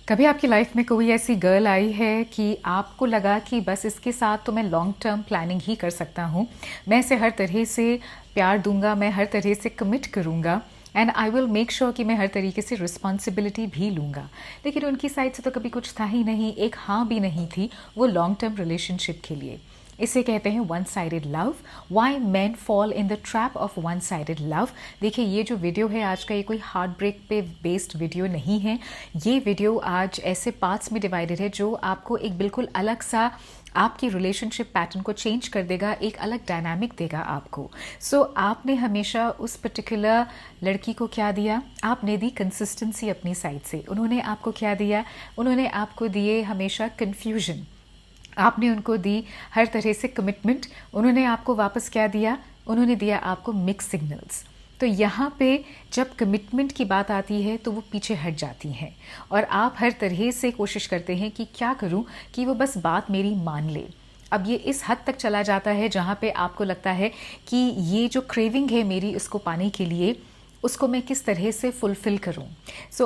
कभी आपकी लाइफ में कोई ऐसी गर्ल आई है कि आपको लगा कि बस इसके साथ तो मैं लॉन्ग टर्म प्लानिंग ही कर सकता हूँ, मैं इसे हर तरह से प्यार दूंगा, मैं हर तरह से कमिट करूँगा and I will make sure कि मैं हर तरीके से रिस्पॉन्सिबिलिटी भी लूँगा। लेकिन उनकी साइड से तो कभी कुछ था ही नहीं, एक हाँ भी नहीं थी वो लॉन्ग टर्म रिलेशनशिप के लिए। इसे कहते हैं one sided love. Y man fall in the trap of one sided love. देखिए, ये जो वीडियो है आज का, ये कोई हार्ट ब्रेक पे बेस्ड वीडियो नहीं है। ये वीडियो आज ऐसे पार्ट्स में डिवाइडेड है जो आपको एक बिल्कुल अलग सा आपकी रिलेशनशिप पैटर्न को चेंज कर देगा, एक अलग डायनामिक देगा आपको। आपने हमेशा उस पर्टिकुलर लड़की को क्या दिया? आपने दी कंसिस्टेंसी अपनी साइड से। उन्होंने आपको क्या दिया? उन्होंने आपको दिए हमेशा कन्फ्यूजन। आपने उनको दी हर तरह से कमिटमेंट। उन्होंने आपको वापस क्या दिया? उन्होंने दिया आपको मिक्स सिग्नल्स। तो यहाँ पे जब कमिटमेंट की बात आती है तो वो पीछे हट जाती हैं और आप हर तरह से कोशिश करते हैं कि क्या करूँ कि वो बस बात मेरी मान ले। अब ये इस हद तक चला जाता है जहाँ पे आपको लगता है कि ये जो क्रेविंग है मेरी, उसको पाने के लिए उसको मैं किस तरह से फुलफ़िल करूं।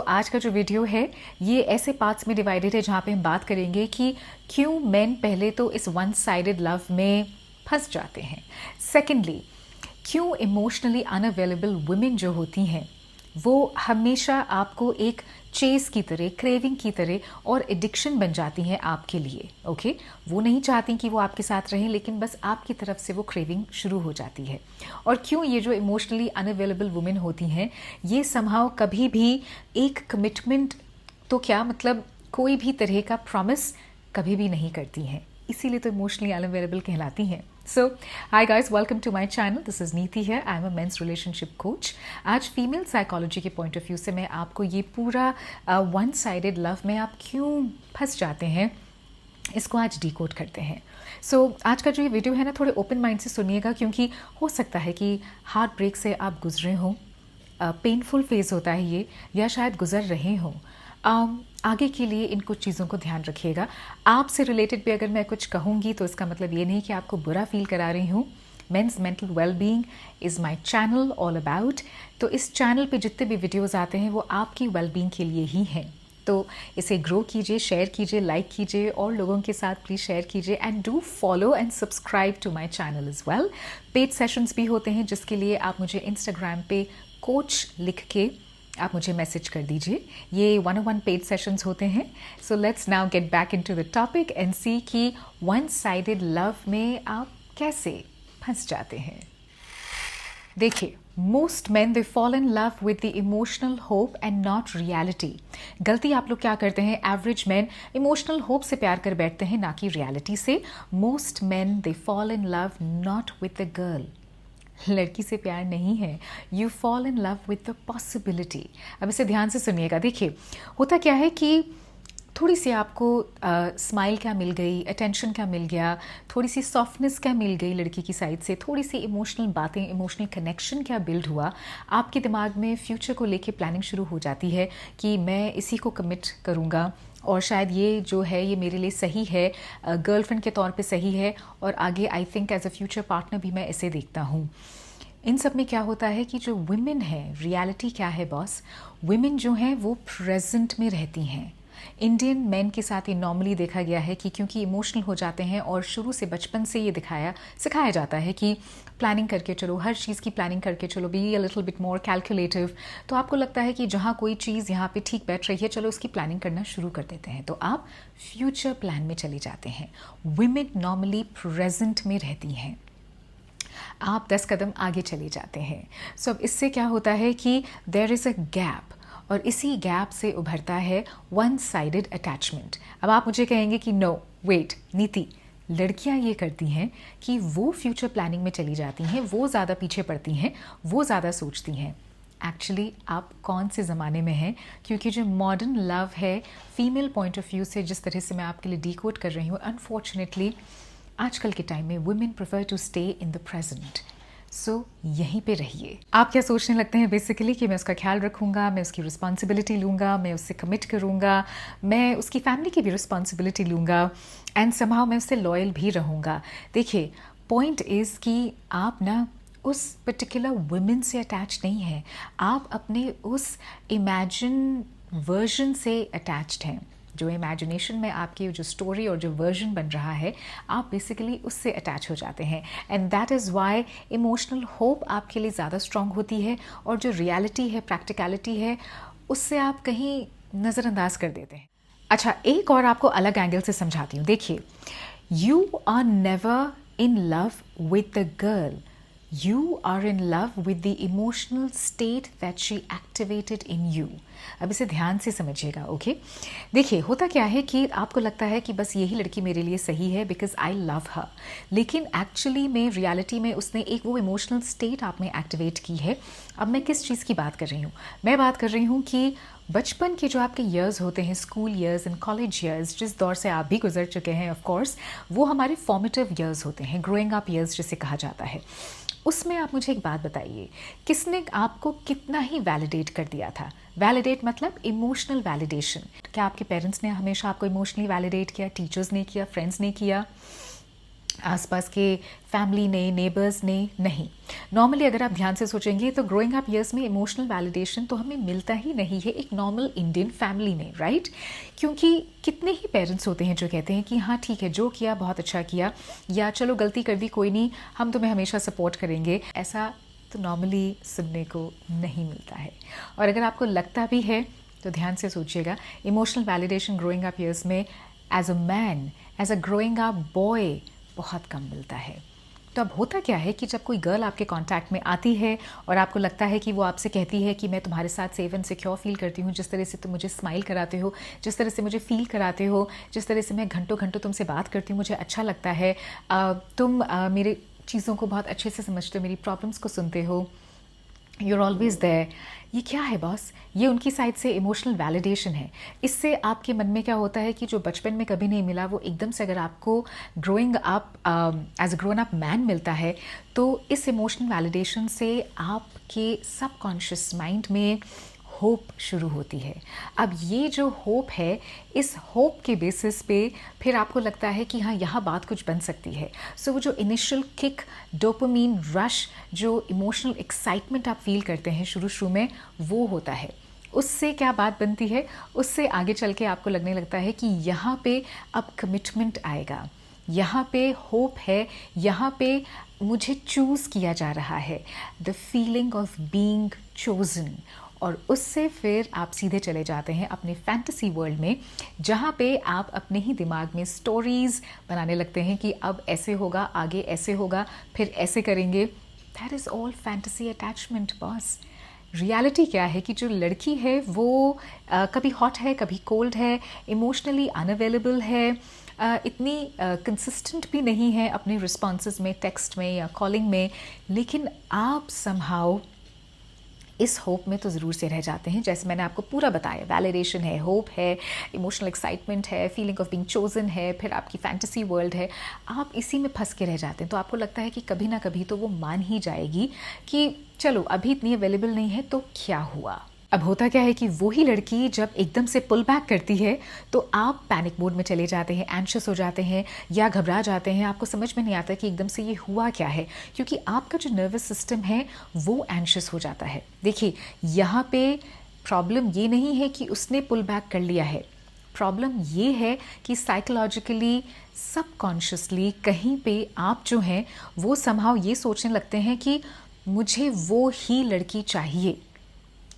आज का जो वीडियो है ये ऐसे पार्ट्स में डिवाइडेड है जहाँ पे हम बात करेंगे कि क्यों मेन पहले तो इस वन साइडेड लव में फंस जाते हैं। सेकेंडली, क्यों इमोशनली अनअवेलेबल वुमेन जो होती हैं वो हमेशा आपको एक चेस की तरह, क्रेविंग की तरह और एडिक्शन बन जाती हैं आपके लिए। ओके, वो नहीं चाहती कि वो आपके साथ रहें, लेकिन बस आपकी तरफ से वो क्रेविंग शुरू हो जाती है। और क्यों ये जो इमोशनली अनअवेलेबल वुमेन होती हैं ये समहाउ कभी भी एक कमिटमेंट, तो क्या मतलब कोई भी तरह का प्रॉमिस कभी भी नहीं करती हैं, इसीलिए तो इमोशनली अनअवेलेबल कहलाती हैं। Hi guys, welcome to my channel. This is Neeti here. I am a men's relationship coach. आज फीमेल साइकोलॉजी के पॉइंट ऑफ व्यू से मैं आपको ये पूरा वन साइडेड लव में आप क्यों फंस जाते हैं इसको आज डिकोड करते हैं। आज का जो ये वीडियो है ना, थोड़े ओपन माइंड से सुनिएगा, क्योंकि हो सकता है कि हार्ट ब्रेक से आप गुजरे हों, पेनफुल फेज़ होता है ये, या शायद गुजर रहे हों। आगे के लिए इन कुछ चीज़ों को ध्यान रखिएगा। आपसे रिलेटेड भी अगर मैं कुछ कहूँगी तो इसका मतलब ये नहीं कि आपको बुरा फील करा रही हूँ। Men's mental wellbeing is my channel all about. तो इस चैनल पे जितने भी वीडियोस आते हैं वो आपकी वेलबींग के लिए ही हैं। तो इसे ग्रो कीजिए, शेयर कीजिए, लाइक कीजिए और लोगों के साथ प्लीज़ शेयर कीजिए and do follow and subscribe to my channel is well. Paid sessions भी होते हैं जिसके लिए आप मुझे इंस्टाग्राम पे कोच लिख के आप मुझे मैसेज कर दीजिए। ये 101 पेड सेशंस होते हैं। Let's now get back into the topic and see कि वन साइडेड लव में आप कैसे फंस जाते हैं। देखिए, most man they fall in love with the emotional hope and not reality. गलती आप लोग क्या करते हैं? एवरेज मैन इमोशनल होप से प्यार कर बैठते हैं, ना कि रियलिटी से। Most man they fall in love not with the girl. लड़की से प्यार नहीं है, you fall in love with the possibility. अब इसे ध्यान से सुनिएगा। देखिए, होता क्या है कि थोड़ी सी आपको स्माइल क्या मिल गई, अटेंशन क्या मिल गया, थोड़ी सी सॉफ्टनेस क्या मिल गई लड़की की साइड से, थोड़ी सी इमोशनल बातें, इमोशनल कनेक्शन क्या बिल्ड हुआ, आपके दिमाग में फ्यूचर को लेके प्लानिंग शुरू हो जाती है कि मैं इसी को कमिट करूँगा और शायद ये जो है ये मेरे लिए सही है, गर्लफ्रेंड के तौर पे सही है और आगे I think as a future partner भी मैं ऐसे देखता हूँ। इन सब में क्या होता है कि जो वुमेन है, रियलिटी क्या है बॉस, वुमेन जो हैं वो प्रेजेंट में रहती हैं। इंडियन मैन के साथ ये नॉर्मली देखा गया है कि क्योंकि इमोशनल हो जाते हैं और शुरू से बचपन से ये सिखाया जाता है कि प्लानिंग करके चलो, हर चीज़ की प्लानिंग करके चलो, be a little bit more calculative. तो आपको लगता है कि जहाँ कोई चीज़ यहाँ पे ठीक बैठ रही है, चलो उसकी प्लानिंग करना शुरू कर देते हैं, तो आप फ्यूचर प्लान में चले जाते हैं। वुमेन नॉर्मली प्रेजेंट में रहती हैं, आप 10 कदम आगे चले जाते हैं। अब इससे क्या होता है कि देयर इज़ अ गैप और इसी गैप से उभरता है वन साइडेड अटैचमेंट। अब आप मुझे कहेंगे कि नो वेट नीति, लड़कियां ये करती हैं कि वो फ्यूचर प्लानिंग में चली जाती हैं, वो ज़्यादा पीछे पड़ती हैं, वो ज़्यादा सोचती हैं। एक्चुअली आप कौन से ज़माने में हैं? क्योंकि जो मॉडर्न लव है फीमेल पॉइंट ऑफ व्यू से, जिस तरह से मैं आपके लिए डिकोड कर रही हूँ, अनफॉर्चुनेटली आजकल के टाइम में women prefer to stay in the present. यहीं पे रहिए। आप क्या सोचने लगते हैं बेसिकली कि मैं उसका ख्याल रखूंगा, मैं उसकी रिस्पॉन्सिबिलिटी लूँगा, मैं उससे कमिट करूँगा, मैं उसकी फैमिली की भी रिस्पॉन्सिबिलिटी लूँगा एंड समहाउ मैं उससे लॉयल भी रहूँगा। देखिए, पॉइंट इज़ कि आप ना उस पर्टिकुलर वुमेन से अटैच नहीं हैं, आप अपने उस इमेजिन वर्जन से अटैच्ड हैं, जो इमेजिनेशन में आपकी जो स्टोरी और जो वर्जन बन रहा है आप बेसिकली उससे अटैच हो जाते हैं। And that is why emotional hope आपके लिए ज़्यादा स्ट्रॉन्ग होती है और जो रियलिटी है, प्रैक्टिकलिटी है, उससे आप कहीं नज़रअंदाज कर देते हैं। अच्छा, एक और आपको अलग एंगल से समझाती हूँ। देखिए, you are never in love with the girl, you are in love with the emotional state that she activated in you। अब इसे ध्यान से समझिएगा, ओके? देखिए, होता क्या है कि आपको लगता है कि बस यही लड़की मेरे लिए सही है बिकॉज आई लव हर, लेकिन एक्चुअली में रियलिटी में उसने एक वो इमोशनल स्टेट आप में एक्टिवेट की है। अब मैं किस चीज़ की बात कर रही हूँ? मैं बात कर रही हूँ कि बचपन के जो आपके ईयर्स होते हैं, school years and college years, जिस दौर से आप भी गुजर चुके हैं ऑफ कोर्स, वो हमारे फॉर्मेटिव ईयर्स होते हैं, ग्रोइंग अप ईयर्स जिसे कहा जाता है। उसमें आप मुझे एक बात बताइए, किसने आपको कितना ही वैलिडेट कर दिया था? वैलिडेट मतलब इमोशनल वैलिडेशन। क्या आपके पेरेंट्स ने हमेशा आपको इमोशनली वैलिडेट किया? टीचर्स ने किया? फ्रेंड्स ने किया? आसपास के फैमिली ने, नेबर्स ने? नहीं। नॉर्मली अगर आप ध्यान से सोचेंगे तो ग्रोइंग अप ईयर्स में इमोशनल वैलिडेशन तो हमें मिलता ही नहीं है एक नॉर्मल इंडियन फैमिली में, राइट? क्योंकि कितने ही पेरेंट्स होते हैं जो कहते हैं कि हाँ ठीक है, जो किया बहुत अच्छा किया, या चलो गलती कर दी कोई नहीं, हम तुम्हें हमेशा सपोर्ट करेंगे। ऐसा तो नॉर्मली सुनने को नहीं मिलता है। और अगर आपको लगता भी है तो ध्यान से सोचिएगा, emotional validation growing up years में as a man, as a growing up boy बहुत कम मिलता है। तो अब होता क्या है कि जब कोई गर्ल आपके कांटेक्ट में आती है और आपको लगता है कि वो आपसे कहती है कि मैं तुम्हारे साथ सेफ एंड सिक्योर फील करती हूँ, जिस तरह से तुम मुझे स्माइल कराते हो, जिस तरह से मुझे फील कराते हो, जिस तरह से मैं घंटों घंटों तुमसे बात करती हूँ, मुझे अच्छा लगता है, तुम मेरे चीज़ों को बहुत अच्छे से समझते हो, मेरी प्रॉब्लम्स को सुनते हो, यूर ऑलवेज देयर। ये क्या है बॉस? ये उनकी साइड से इमोशनल वैलिडेशन है। इससे आपके मन में क्या होता है कि जो बचपन में कभी नहीं मिला वो एकदम से अगर आपको growing up as a grown up man मिलता है, तो इस इमोशनल वैलिडेशन से आपके सबकॉन्शियस माइंड में होप शुरू होती है। अब ये जो होप है, इस होप के बेसिस पे फिर आपको लगता है कि हाँ यहाँ बात कुछ बन सकती है। सो वो जो इनिशियल किक, डोपामीन रश, जो इमोशनल एक्साइटमेंट आप फील करते हैं शुरू शुरू में, वो होता है। उससे क्या बात बनती है? उससे आगे चल के आपको लगने लगता है कि यहाँ पे अब कमिटमेंट आएगा, यहाँ पे होप है, यहाँ पे मुझे चूज़ किया जा रहा है, the feeling of being chosen. और उससे फिर आप सीधे चले जाते हैं अपने फैंटेसी वर्ल्ड में, जहाँ पे आप अपने ही दिमाग में स्टोरीज बनाने लगते हैं कि अब ऐसे होगा, आगे ऐसे होगा, फिर ऐसे करेंगे। That is all fantasy attachment boss. Reality क्या है कि जो लड़की है वो कभी हॉट है, कभी कोल्ड है, इमोशनली अनअवेलेबल है, इतनी कंसिस्टेंट भी नहीं है अपने रिस्पॉन्सेज में, टेक्स्ट में या कॉलिंग में, लेकिन आप समहाउ इस होप में तो ज़रूर से रह जाते हैं। जैसे मैंने आपको पूरा बताया, वैलिडेशन है, होप है, इमोशनल एक्साइटमेंट है, फीलिंग ऑफ बीइंग चोजन है, फिर आपकी फैंटेसी वर्ल्ड है, आप इसी में फंस के रह जाते हैं। तो आपको लगता है कि कभी ना कभी तो वो मान ही जाएगी कि चलो अभी इतनी अवेलेबल नहीं है तो क्या हुआ। अब होता क्या है कि वही लड़की जब एकदम से पुल बैक करती है तो आप पैनिक मोड में चले जाते हैं, एंशियस हो जाते हैं या घबरा जाते हैं। आपको समझ में नहीं आता कि एकदम से ये हुआ क्या है, क्योंकि आपका जो नर्वस सिस्टम है वो एंशियस हो जाता है। देखिए, यहाँ पे प्रॉब्लम ये नहीं है कि उसने पुल बैक कर लिया है, प्रॉब्लम ये है कि साइकोलॉजिकली, सबकॉन्शियसली कहीं पे आप जो हैं वो समहाउ ये सोचने लगते हैं कि मुझे वो ही लड़की चाहिए।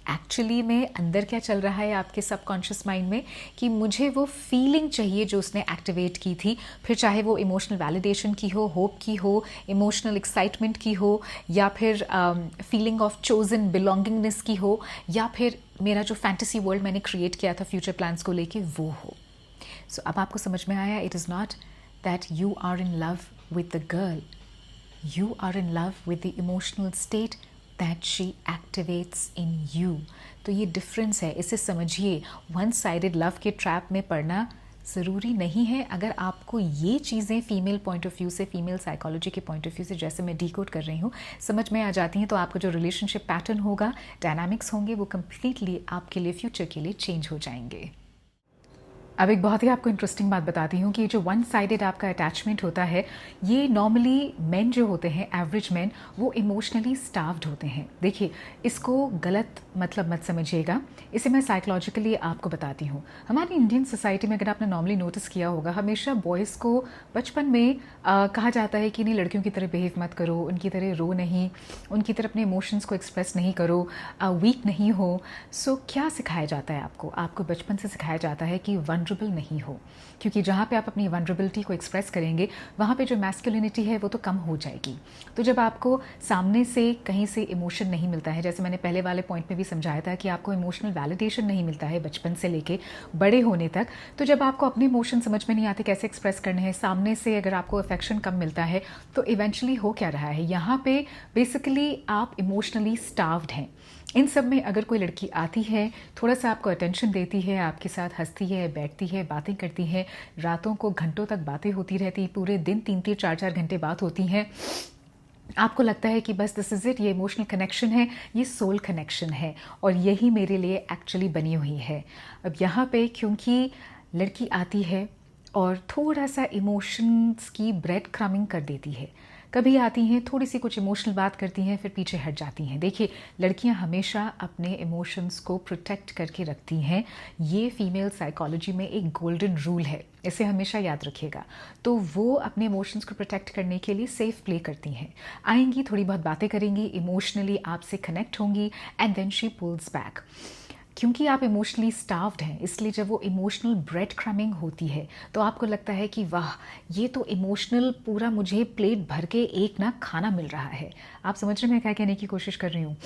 एक्चुअली में अंदर क्या चल रहा है आपके सबकॉन्शियस माइंड में कि मुझे वो फीलिंग चाहिए जो उसने एक्टिवेट की थी, फिर चाहे वो इमोशनल वैलिडेशन की हो, होप की हो, इमोशनल एक्साइटमेंट की हो, या फिर फीलिंग ऑफ चोजन बिलोंगिंगनेस की हो, या फिर मेरा जो फैंटेसी वर्ल्ड मैंने क्रिएट किया था फ्यूचर प्लान्स को लेके, वो हो। सो अब आपको समझ में आया, it is not that you are in love with the girl, you are in love with the emotional state that she activates in you। तो ये डिफरेंस है, इसे समझिए। वन साइडेड लव के ट्रैप में पड़ना ज़रूरी नहीं है। अगर आपको ये चीज़ें फीमेल पॉइंट ऑफ व्यू से, फीमेल साइकोलॉजी के पॉइंट ऑफ व्यू से, जैसे मैं डीकोड कर रही हूँ, समझ में आ जाती हैं, तो आपका जो रिलेशनशिप पैटर्न होगा, डायनामिक्स होंगे, वो कम्प्लीटली आपके लिए फ्यूचर के लिए चेंज हो जाएंगे। अब एक बहुत ही आपको इंटरेस्टिंग बात बताती हूँ कि जो वन साइडेड आपका अटैचमेंट होता है, ये नॉर्मली मेन जो होते हैं, एवरेज मेन, वो इमोशनली स्टार्व्ड होते हैं। देखिए, इसको गलत मतलब मत समझिएगा, इसे मैं साइकोलॉजिकली आपको बताती हूँ। हमारी इंडियन सोसाइटी में अगर आपने नॉर्मली नोटिस किया होगा, हमेशा बॉयज़ को बचपन में कहा जाता है कि नहीं, लड़कियों की तरह बिहेव मत करो, उनकी तरह रो नहीं, उनकी तरह अपने इमोशंस को एक्सप्रेस नहीं करो, वीक नहीं हो। सो क्या सिखाया जाता है आपको? आपको बचपन से सिखाया जाता है कि वनरेबल नहीं हो, क्योंकि जहाँ पे आप अपनी वनरेबिलिटी को एक्सप्रेस करेंगे, वहाँ पे जो मैस्कुलिनिटी है वो तो कम हो जाएगी। तो जब आपको सामने से कहीं से इमोशन नहीं मिलता है, जैसे मैंने पहले वाले पॉइंट में भी समझाया था कि आपको इमोशनल वैलिडेशन नहीं मिलता है बचपन से लेके बड़े होने तक, तो जब आपको अपने इमोशन समझ में नहीं आते कैसे एक्सप्रेस करने हैं, सामने से अगर आपको अफेक्शन कम मिलता है, तो इवेंचुअली हो क्या रहा है, यहाँ पे बेसिकली आप इमोशनली स्टार्व्ड हैं। इन सब में अगर कोई लड़की आती है, थोड़ा सा आपको अटेंशन देती है, आपके साथ हंसती है, बैठती है, बातें करती है, रातों को घंटों तक बातें होती रहती, पूरे दिन 3-3 4-4 घंटे बात होती हैं, आपको लगता है कि बस दिस इज़ इट, ये इमोशनल कनेक्शन है, ये सोल कनेक्शन है और यही मेरे लिए एक्चुअली बनी हुई है। अब यहाँ पे क्योंकि लड़की आती है और थोड़ा सा इमोशंस की ब्रेड क्रमिंग कर देती है, कभी आती हैं, थोड़ी सी कुछ इमोशनल बात करती हैं, फिर पीछे हट जाती हैं। देखिए, लड़कियां हमेशा अपने इमोशंस को प्रोटेक्ट करके रखती हैं, ये फीमेल साइकोलॉजी में एक गोल्डन रूल है, इसे हमेशा याद रखिएगा। तो वो अपने इमोशंस को प्रोटेक्ट करने के लिए सेफ प्ले करती हैं, आएंगी, थोड़ी बहुत बातें करेंगी, इमोशनली आपसे कनेक्ट होंगी, and then she pulls back. क्योंकि आप इमोशनली स्टार्व्ड हैं, इसलिए जब वो इमोशनल ब्रेड क्रमिंग होती है, तो आपको लगता है कि वाह, ये तो इमोशनल पूरा मुझे प्लेट भर के एक ना खाना मिल रहा है। आप समझ रहे हैं मैं क्या कहने की कोशिश कर रही हूँ?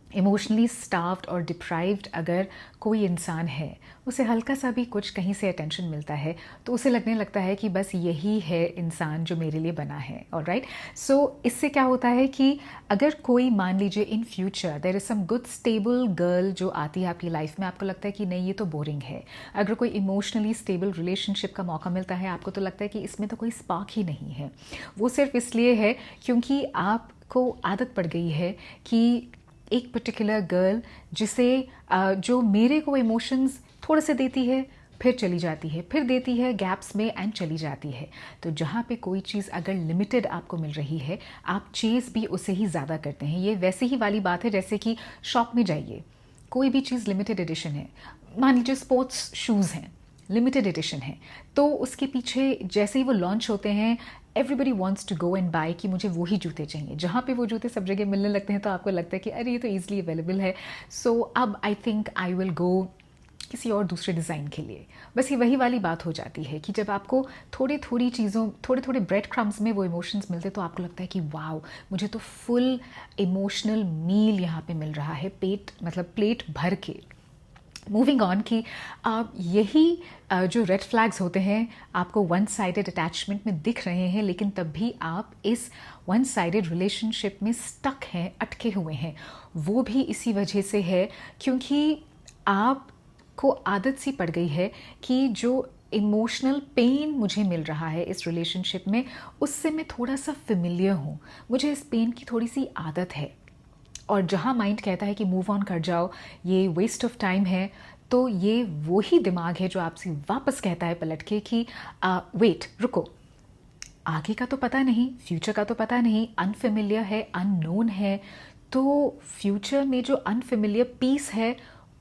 इमोशनली स्टार्व्ड और डिप्राइव्ड अगर कोई इंसान है, उसे हल्का सा भी कुछ कहीं से अटेंशन मिलता है, तो उसे लगने लगता है कि बस यही है इंसान जो मेरे लिए बना है। ऑलराइट, सो इससे क्या होता है कि अगर कोई, मान लीजिए in future there is some good stable girl जो आती है आपकी लाइफ में, आपको लगता है कि नहीं, ये तो बोरिंग है। अगर कोई इमोशनली स्टेबल रिलेशनशिप का मौका मिलता है, आपको तो लगता है कि इसमें तो कोई स्पार्क ही नहीं है। वो सिर्फ इसलिए है क्योंकि आपको आदत पड़ गई है कि एक पर्टिकुलर गर्ल जिसे जो मेरे को इमोशंस थोड़े से देती है, फिर चली जाती है, फिर देती है गैप्स में एंड चली जाती है। तो जहाँ पे कोई चीज़ अगर लिमिटेड आपको मिल रही है, आप चेज़ भी उसे ही ज़्यादा करते हैं। ये वैसे ही वाली बात है जैसे कि शॉप में जाइए, कोई भी चीज़ लिमिटेड एडिशन है, मान लीजिए स्पोर्ट्स शूज़ हैं, लिमिटेड एडिशन है, तो उसके पीछे जैसे ही वो लॉन्च होते हैं, everybody wants to go and buy कि मुझे वही जूते चाहिए। जहाँ पे वो जूते सब जगह मिलने लगते हैं, तो आपको लगता है कि अरे ये तो ईजिली अवेलेबल है, सो अब I think I will go किसी और दूसरे डिज़ाइन के लिए। बस ये वही वाली बात हो जाती है कि जब आपको थोड़ी थोड़ी चीज़ों, थोड़े थोड़े ब्रेड क्रम्स में वो इमोशंस मिलते, तो आपको लगता है कि वाओ, मुझे तो फुल इमोशनल मील यहाँ पे मिल रहा है, पेट मतलब प्लेट भर के। मूविंग ऑन कि यही जो रेड फ्लैग्स होते हैं आपको वन साइडेड अटैचमेंट में दिख रहे हैं, लेकिन तब भी आप इस वन साइडेड रिलेशनशिप में स्टक हैं, अटके हुए हैं, वो भी इसी वजह से है क्योंकि आपको आदत सी पड़ गई है कि जो इमोशनल पेन मुझे मिल रहा है इस रिलेशनशिप में, उससे मैं थोड़ा सा फेमिलियर हूँ, मुझे इस पेन की थोड़ी सी आदत है। और जहाँ माइंड कहता है कि मूव ऑन कर जाओ, ये वेस्ट ऑफ टाइम है, तो ये वही दिमाग है जो आपसे वापस कहता है पलट के कि वेट, रुको, आगे का तो पता नहीं, फ्यूचर का तो पता नहीं, अनफेमिलियर है, अननोन है, तो फ्यूचर में जो अनफेमिलियर पीस है,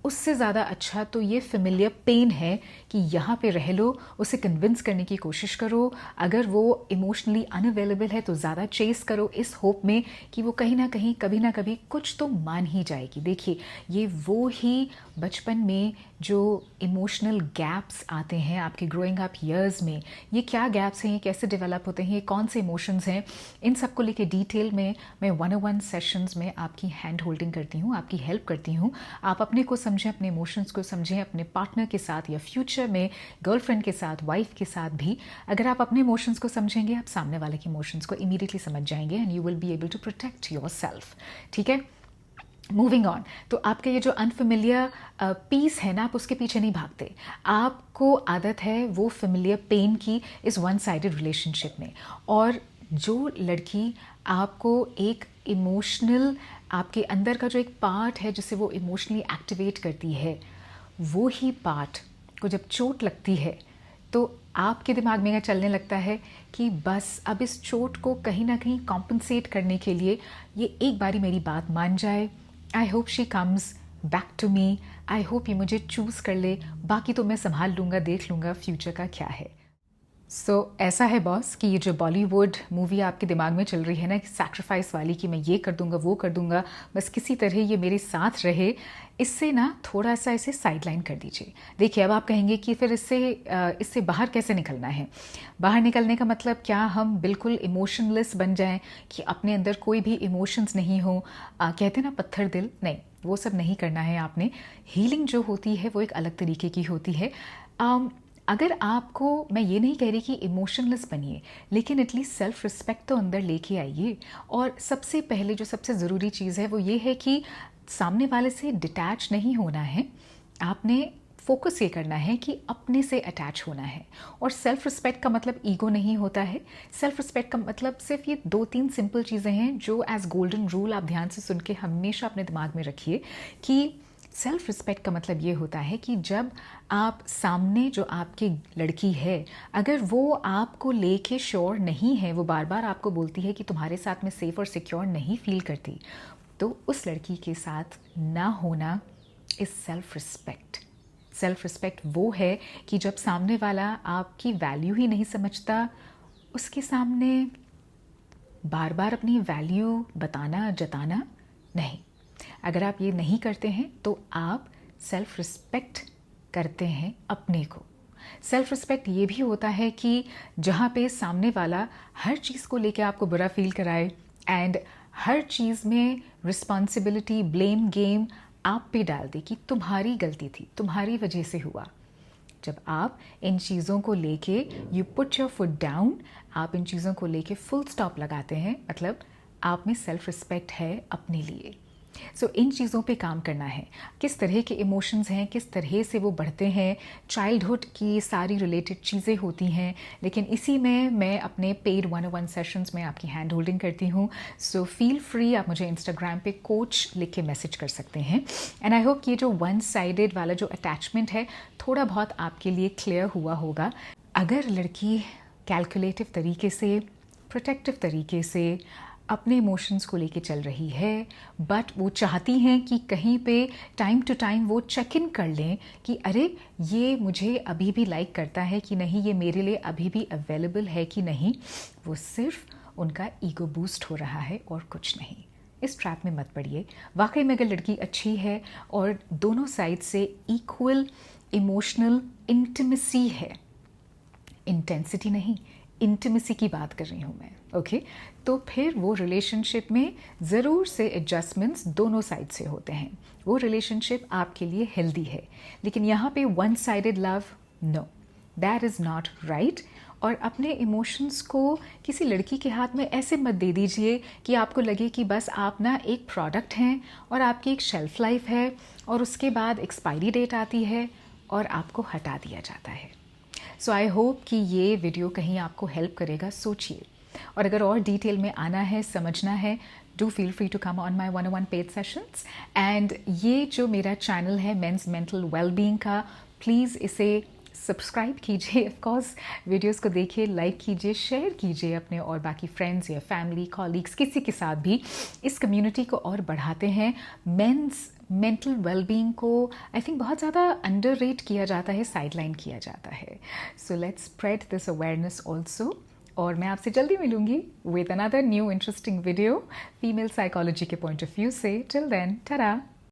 उससे ज़्यादा अच्छा तो ये फेमिलियर पेन है कि यहाँ पे रह लो, उसे कन्विंस करने की कोशिश करो। अगर वो इमोशनली अनअवेलेबल है तो ज़्यादा चेस करो इस होप में कि वो कहीं ना कहीं, कभी ना कभी कुछ तो मान ही जाएगी। देखिए, ये वो ही बचपन में जो इमोशनल गैप्स आते हैं आपके ग्रोइंग अप ईयर्स में, ये क्या गैप्स हैं, ये कैसे डेवलप होते हैं, ये कौन से इमोशंस हैं, इन सब को लेके डिटेल में मैं 101 सेशंस में आपकी हैंड होल्डिंग करती हूँ, आपकी हेल्प करती हूँ। आप अपने को समझें, अपने इमोशंस को समझें, अपने पार्टनर के साथ या फ्यूचर में गर्लफ्रेंड के साथ, वाइफ के साथ भी। अगर आप अपने इमोशंस को समझेंगे, आप सामने वाले के इमोशंस को इमीडिएटली समझ जाएंगे and you will be able to protect yourself. ठीक है, मूविंग ऑन, तो आपका ये जो अनफेमिलियर पीस है ना, आप उसके पीछे नहीं भागते, आपको आदत है वो फेमिलियर पेन की इस वन साइडेड रिलेशनशिप में। और जो लड़की आपको एक इमोशनल, आपके अंदर का जो एक पार्ट है जिसे वो इमोशनली एक्टिवेट करती है, वो ही पार्ट को जब चोट लगती है तो आपके दिमाग में यह चलने लगता है कि बस अब इस चोट को कहीं ना कहीं कॉम्पनसेट करने के लिए ये एक बारी मेरी बात मान जाए, I hope she comes back to me, I hope ये मुझे चूज़ कर ले, बाकी तो मैं संभाल लूँगा, देख लूँगा फ्यूचर का क्या है। ऐसा है बॉस कि ये जो बॉलीवुड मूवी आपके दिमाग में चल रही है ना, कि सैक्रिफाइस वाली, कि मैं ये कर दूंगा वो कर दूंगा, बस किसी तरह ये मेरे साथ रहे, इससे ना थोड़ा सा इसे साइडलाइन कर दीजिए। देखिए, अब आप कहेंगे कि फिर इससे बाहर कैसे निकलना है। बाहर निकलने का मतलब क्या हम बिल्कुल इमोशनलेस बन जाएं कि अपने अंदर कोई भी इमोशंस नहीं हो, कहते ना पत्थर दिल, नहीं, वो सब नहीं करना है आपने। हीलिंग जो होती है वो एक अलग तरीके की होती है। अगर आपको, मैं ये नहीं कह रही कि इमोशनलेस बनिए, लेकिन एटलीस्ट सेल्फ रिस्पेक्ट तो अंदर लेके आइए। और सबसे पहले जो सबसे ज़रूरी चीज़ है वो ये है कि सामने वाले से डिटैच नहीं होना है, आपने फोकस ये करना है कि अपने से अटैच होना है। और सेल्फ रिस्पेक्ट का मतलब ईगो नहीं होता है। सेल्फ रिस्पेक्ट का मतलब सिर्फ ये 2-3 सिंपल चीज़ें हैं जो एज गोल्डन रूल आप ध्यान से सुन के हमेशा अपने दिमाग में रखिए कि सेल्फ रिस्पेक्ट का मतलब ये होता है कि जब आप सामने जो आपकी लड़की है, अगर वो आपको लेके श्योर नहीं है, वो बार बार आपको बोलती है कि तुम्हारे साथ में सेफ और सिक्योर नहीं फील करती, तो उस लड़की के साथ ना होना is self respect. Self respect वो है कि जब सामने वाला आपकी वैल्यू ही नहीं समझता, उसके सामने बार बार अपनी वैल्यू बताना, जताना नहीं। अगर आप ये नहीं करते हैं तो आप सेल्फ रिस्पेक्ट करते हैं अपने को। सेल्फ रिस्पेक्ट ये भी होता है कि जहाँ पे सामने वाला हर चीज़ को लेके आपको बुरा फील कराए एंड हर चीज़ में रिस्पॉन्सिबिलिटी, ब्लेम गेम आप पे डाल दे कि तुम्हारी गलती थी, तुम्हारी वजह से हुआ। जब आप इन चीज़ों को लेके you put your foot down, आप इन चीज़ों को लेके फुल स्टॉप लगाते हैं, मतलब आप में सेल्फ रिस्पेक्ट है अपने लिए। इन चीज़ों पे काम करना है। किस तरह के इमोशंस हैं, किस तरह से वो बढ़ते हैं, चाइल्डहुड की सारी रिलेटेड चीज़ें होती हैं, लेकिन इसी में मैं अपने पेड 101 सेशंस में आपकी हैंड होल्डिंग करती हूँ। फील फ्री, आप मुझे इंस्टाग्राम पे कोच लिख के मैसेज कर सकते हैं। एंड आई होप कि ये जो वन साइडेड वाला जो अटैचमेंट है थोड़ा बहुत आपके लिए क्लियर हुआ होगा। अगर लड़की कैलकुलेटिव तरीके से, प्रोटेक्टिव तरीके से अपने इमोशंस को लेके चल रही है, बट वो चाहती हैं कि कहीं पे टाइम टू टाइम वो चेक इन कर लें कि अरे ये मुझे अभी भी लाइक करता है कि नहीं, ये मेरे लिए अभी भी अवेलेबल है कि नहीं, वो सिर्फ उनका ईगो बूस्ट हो रहा है और कुछ नहीं। इस ट्रैप में मत पड़िए। वाकई में अगर लड़की अच्छी है और दोनों साइड से इक्वल इमोशनल इंटिमेसी है, इंटेंसिटी नहीं, इंटिमेसी की बात कर रही हूँ मैं, ओके, तो फिर वो रिलेशनशिप में ज़रूर से एडजस्टमेंट्स दोनों साइड से होते हैं। वो रिलेशनशिप आपके लिए हेल्दी है। लेकिन यहाँ पे one sided love, no, that is not right. और अपने इमोशंस को किसी लड़की के हाथ में ऐसे मत दे दीजिए कि आपको लगे कि बस आप ना एक प्रोडक्ट हैं और आपकी एक शेल्फ लाइफ है और उसके बाद एक्सपायरी डेट आती है और आपको हटा दिया जाता है। आई होप कि ये वीडियो कहीं आपको हेल्प करेगा। सोचिए, और अगर और डिटेल में आना है, समझना है, do feel free to come on my 101 paid sessions. And ये जो मेरा चैनल है मेंस मेंटल वेलबींग का, प्लीज़ इसे सब्सक्राइब कीजिए, ऑफकोर्स वीडियोस को देखिए, लाइक कीजिए, शेयर कीजिए अपने और बाकी फ्रेंड्स या फैमिली, कॉलीग्स, किसी के साथ भी। इस कम्युनिटी को और बढ़ाते हैं। मेंस मेंटल वेलबींग को आई थिंक बहुत ज़्यादा अंडररेट किया जाता है, साइडलाइन किया जाता है। Let's spread this awareness also. और मैं आपसे जल्दी मिलूंगी with another new interesting video female psychology के पॉइंट ऑफ व्यू से। Till then, Tata.